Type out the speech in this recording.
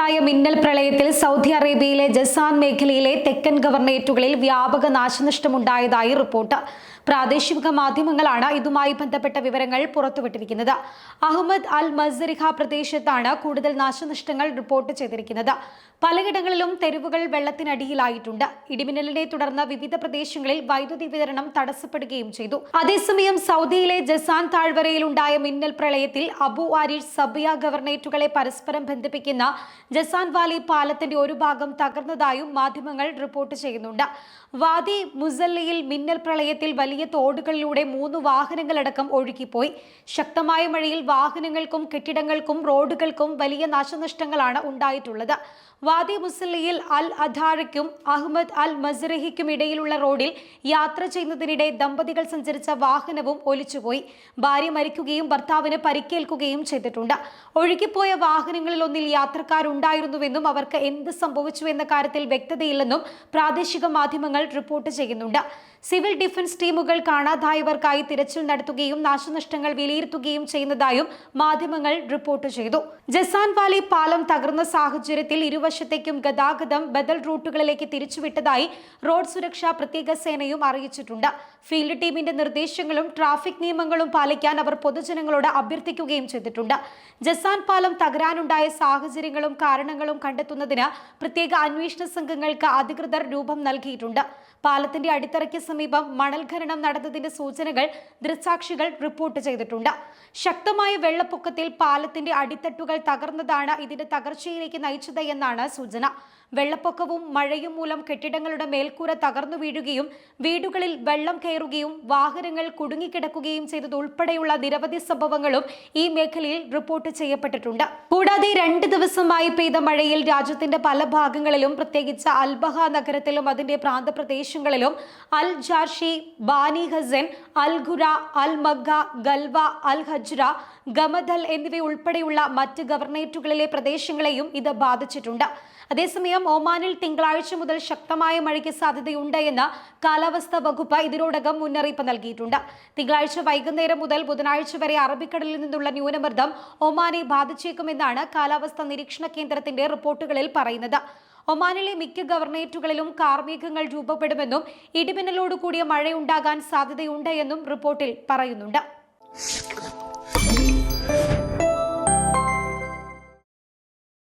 ഉണ്ടായ മിന്നൽ പ്രളയത്തിൽ സൗദി അറേബ്യയിലെ ജസാൻ മേഖലയിലെ തെക്കൻ ഗവർണറേറ്റുകളിൽ വ്യാപക നാശനഷ്ടമുണ്ടായതായി റിപ്പോർട്ട്. പ്രാദേശിക മാധ്യമങ്ങളാണ് ഇതുമായി ബന്ധപ്പെട്ട വിവരങ്ങൾ പുറത്തുവിട്ടിരിക്കുന്നത്. അഹമ്മദ് അൽ മസ്രിഹ പ്രദേശത്താണ് കൂടുതൽ നാശനഷ്ടങ്ങൾ റിപ്പോർട്ട് ചെയ്തിരിക്കുന്നത്. പലയിടങ്ങളിലും തെരുവുകൾ വെള്ളത്തിനടിയിലായിട്ടുണ്ട്. ഇടിമിന്നലിനെ തുടർന്ന് വിവിധ പ്രദേശങ്ങളിൽ വൈദ്യുതി വിതരണം തടസ്സപ്പെടുകയും ചെയ്തു. അതേസമയം സൗദിയിലെ ജസാൻ താഴ്വരയിൽ ഉണ്ടായ മിന്നൽ പ്രളയത്തിൽ അബു ആരിഷ് സബിയ ഗവർണറേറ്റുകളെ പരസ്പരം ബന്ധിപ്പിക്കുന്ന ജസാൻ വാലി പാലത്തിന്റെ ഒരു ഭാഗം തകർന്നതായും മാധ്യമങ്ങൾ റിപ്പോർട്ട് ചെയ്യുന്നുണ്ട്. വാദി മുസല്ലയിൽ മിന്നൽ പ്രളയത്തിൽ വലിയ തോടുകളിലൂടെ 3 വാഹനങ്ങളടക്കം ഒഴുകിപ്പോയി. ശക്തമായ മഴയിൽ വാഹനങ്ങൾക്കും കെട്ടിടങ്ങൾക്കും റോഡുകൾക്കും വലിയ നാശനഷ്ടങ്ങളാണ് ഉണ്ടായിട്ടുള്ളത്. വാദി മുസല്ലയിൽ അൽ അധാരയ്ക്കും അഹമ്മദ് അൽ മസ്രിഹിക്കും ഇടയിലുള്ള റോഡിൽ യാത്ര ചെയ്യുന്നതിനിടെ ദമ്പതികൾ സഞ്ചരിച്ച വാഹനവും ഒലിച്ചുപോയി. ഭാര്യ മരിക്കുകയും ഭർത്താവിന് പരിക്കേൽക്കുകയും ചെയ്തിട്ടുണ്ട്. ഒഴുകിപ്പോയ വാഹനങ്ങളിൽ ഒന്നിൽ യാത്രക്കാരുണ്ടായിരുന്നുവെന്നും അവർക്ക് എന്ത് സംഭവിച്ചു എന്ന കാര്യത്തിൽ വ്യക്തതയില്ലെന്നും പ്രാദേശിക മാധ്യമങ്ങൾ റിപ്പോർട്ട് ചെയ്യുന്നുണ്ട്. സിവിൽ ഡിഫൻസ് ടീമുകൾ കാണാതായവർക്കായി തിരച്ചിൽ നടത്തുകയും നാശനഷ്ടങ്ങൾ വിലയിരുത്തുകയും ചെയ്യുന്നതായും മാധ്യമങ്ങൾ റിപ്പോർട്ട് ചെയ്തു. ജസാൻ വാലി പാലം തകർന്ന സാഹചര്യത്തിൽ ഇരുവശത്തേക്കും ഗതാഗതം ബദൽ റൂട്ടുകളിലേക്ക് തിരിച്ചുവിട്ടതായി റോഡ് സുരക്ഷാ പ്രത്യേക സേനയും അറിയിച്ചിട്ടുണ്ട്. ഫീൽഡ് ടീമിന്റെ നിർദ്ദേശങ്ങളും ട്രാഫിക് നിയമങ്ങളും പാലിക്കാൻ അവർ പൊതുജനങ്ങളോട് അഭ്യർത്ഥിക്കുകയും ചെയ്തിട്ടുണ്ട്. ജസാൻ പാലം തകരാനുണ്ടായ സാഹചര്യങ്ങളും കാരണങ്ങളും കണ്ടെത്തുന്നതിന് പ്രത്യേക അന്വേഷണ സംഘങ്ങൾക്ക് അധികൃതർ രൂപം നൽകിയിട്ടുണ്ട്. പാലത്തിന്റെ അടിത്തറയ്ക്ക് സമീപം മണൽ ഖനനം നടന്നതിന്റെ സൂചനകൾ ദൃക്സാക്ഷികൾ റിപ്പോർട്ട് ചെയ്തിട്ടുണ്ട്. ശക്തമായ വെള്ളപ്പൊക്കത്തിൽ പാലത്തിന്റെ അടിത്തട്ടുകൾ തകർന്നതാണ് ഇതിന്റെ തകർച്ചയിലേക്ക് നയിച്ചത് എന്നാണ് സൂചന. വെള്ളപ്പൊക്കവും മഴയും മൂലം കെട്ടിടങ്ങളുടെ മേൽക്കൂര തകർന്നു വീഴുകയും വീടുകളിൽ വെള്ളം കയറുകയും വാഹനങ്ങൾ കുടുങ്ങിക്കിടക്കുകയും ചെയ്തതുൾപ്പെടെയുള്ള നിരവധി സംഭവങ്ങളും ഈ മേഖലയിൽ റിപ്പോർട്ട് ചെയ്യപ്പെട്ടിട്ടുണ്ട്. കൂടാതെ 2 ദിവസമായി പെയ്ത മഴയിൽ രാജ്യത്തിന്റെ പല ഭാഗങ്ങളിലും പ്രത്യേകിച്ച് അൽബഹ നഗരത്തിലും അതിന്റെ പ്രാന്തപ്രദേശങ്ങളിലും അൽ ജാർഷി, ബാനി ഹസൻ, അൽ ഖുറ, അൽ മഗ്ഗ, ഗൽവ, അൽ ഹജ്ര, ഗമദൽ എന്നിവയുൾപ്പെടെയുള്ള മറ്റ് ഗവർണറേറ്റുകളിലെ പ്രദേശങ്ങളെയും ഇത് ബാധിച്ചിട്ടുണ്ട്. അതേസമയം ഒമാനിൽ തിങ്കളാഴ്ച മുതൽ ശക്തമായ മഴയ്ക്ക് സാധ്യതയുണ്ട് എന്ന് കാലാവസ്ഥാ വകുപ്പ് ഇതിനോടകം മുന്നറിയിപ്പ് നൽകിയിട്ടുണ്ട്. തിങ്കളാഴ്ച വൈകുന്നേരം മുതൽ ബുധനാഴ്ച വരെ അറബിക്കടലിൽ നിന്നുള്ള ന്യൂനമർദ്ദം ഒമാനെ ബാധിച്ചേക്കുമെന്നാണ് കാലാവസ്ഥാ നിരീക്ഷണ കേന്ദ്രത്തിന്റെ റിപ്പോർട്ടുകളിൽ പറയുന്നത്. ഒമാനിലെ മിക്ക ഗവർണറേറ്റുകളിലും കാർമേഘങ്ങൾ രൂപപ്പെടുമെന്നും ഇടിമിന്നലോട് കൂടിയ മഴയുണ്ടാകാൻ സാധ്യതയുണ്ട് എന്നും റിപ്പോർട്ടിൽ പറയുന്നുണ്ട്.